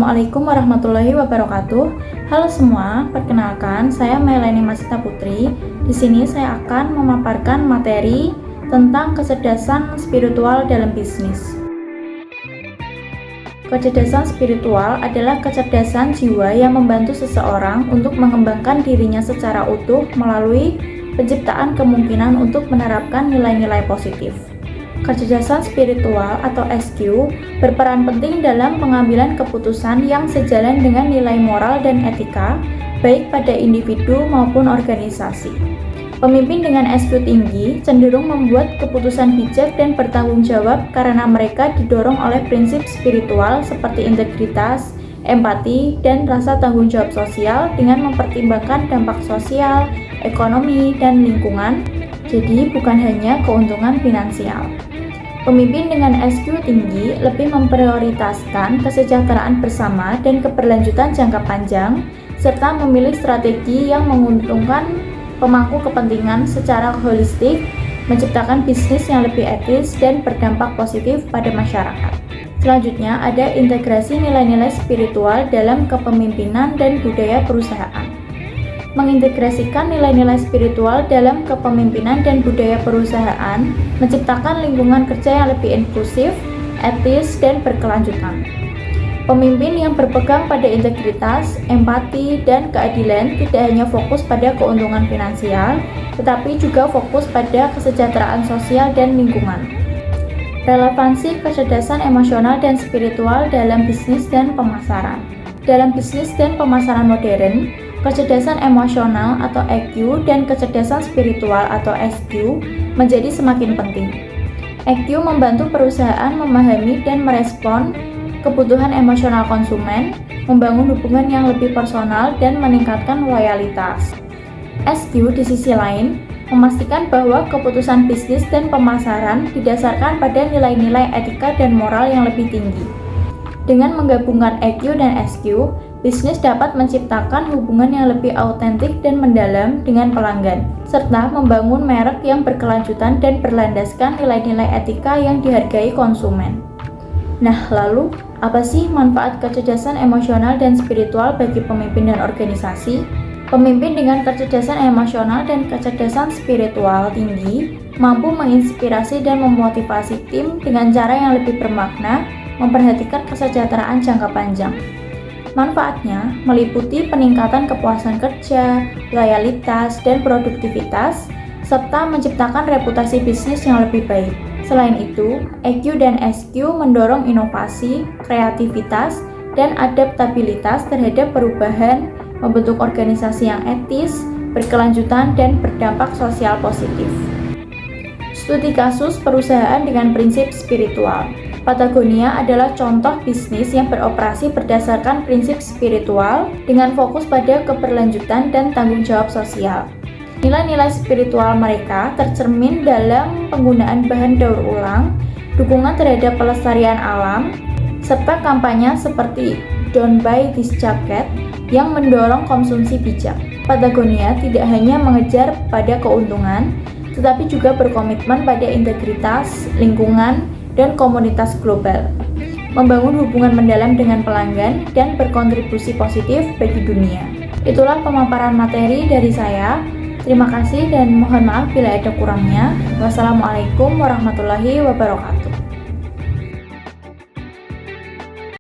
Assalamualaikum warahmatullahi wabarakatuh. Halo semua, perkenalkan saya Melanie Masita Putri. Di sini saya akan memaparkan materi tentang kecerdasan spiritual dalam bisnis. Kecerdasan spiritual adalah kecerdasan jiwa yang membantu seseorang untuk mengembangkan dirinya secara utuh melalui penciptaan kemungkinan untuk menerapkan nilai-nilai positif. Kecerdasan spiritual atau SQ berperan penting dalam pengambilan keputusan yang sejalan dengan nilai moral dan etika, baik pada individu maupun organisasi. Pemimpin dengan SQ tinggi cenderung membuat keputusan bijak dan bertanggung jawab karena mereka didorong oleh prinsip spiritual seperti integritas, empati, dan rasa tanggung jawab sosial dengan mempertimbangkan dampak sosial, ekonomi, dan lingkungan, jadi bukan hanya keuntungan finansial. Pemimpin dengan SQ tinggi lebih memprioritaskan kesejahteraan bersama dan keberlanjutan jangka panjang, serta memilih strategi yang menguntungkan pemangku kepentingan secara holistik, menciptakan bisnis yang lebih etis dan berdampak positif pada masyarakat. Selanjutnya ada integrasi nilai-nilai spiritual dalam kepemimpinan dan budaya perusahaan. Mengintegrasikan nilai-nilai spiritual dalam kepemimpinan dan budaya perusahaan, menciptakan lingkungan kerja yang lebih inklusif, etis, dan berkelanjutan. Pemimpin yang berpegang pada integritas, empati, dan keadilan tidak hanya fokus pada keuntungan finansial, tetapi juga fokus pada kesejahteraan sosial dan lingkungan. Relevansi kecerdasan emosional dan spiritual dalam bisnis dan pemasaran. Dalam bisnis dan pemasaran modern, kecerdasan emosional atau EQ dan kecerdasan spiritual atau SQ menjadi semakin penting. EQ membantu perusahaan memahami dan merespon kebutuhan emosional konsumen, membangun hubungan yang lebih personal, dan meningkatkan loyalitas. SQ di sisi lain memastikan bahwa keputusan bisnis dan pemasaran didasarkan pada nilai-nilai etika dan moral yang lebih tinggi. Dengan menggabungkan EQ dan SQ, bisnis dapat menciptakan hubungan yang lebih autentik dan mendalam dengan pelanggan, serta membangun merek yang berkelanjutan dan berlandaskan nilai-nilai etika yang dihargai konsumen. Nah, lalu apa sih manfaat kecerdasan emosional dan spiritual bagi pemimpin dan organisasi? Pemimpin dengan kecerdasan emosional dan kecerdasan spiritual tinggi mampu menginspirasi dan memotivasi tim dengan cara yang lebih bermakna, memperhatikan kesejahteraan jangka panjang. Manfaatnya meliputi peningkatan kepuasan kerja, loyalitas, dan produktivitas, serta menciptakan reputasi bisnis yang lebih baik. Selain itu, EQ dan SQ mendorong inovasi, kreativitas, dan adaptabilitas terhadap perubahan, membentuk organisasi yang etis, berkelanjutan, dan berdampak sosial positif. Studi kasus perusahaan dengan prinsip spiritual. Patagonia adalah contoh bisnis yang beroperasi berdasarkan prinsip spiritual dengan fokus pada keberlanjutan dan tanggung jawab sosial. Nilai-nilai spiritual mereka tercermin dalam penggunaan bahan daur ulang, dukungan terhadap pelestarian alam, serta kampanye seperti Don't Buy This Jacket yang mendorong konsumsi bijak. Patagonia tidak hanya mengejar pada keuntungan, tetapi juga berkomitmen pada integritas, lingkungan, dan komunitas global, membangun hubungan mendalam dengan pelanggan, dan berkontribusi positif bagi dunia. Itulah pemaparan materi dari saya. Terima kasih dan mohon maaf bila ada kurangnya. Wassalamualaikum warahmatullahi wabarakatuh.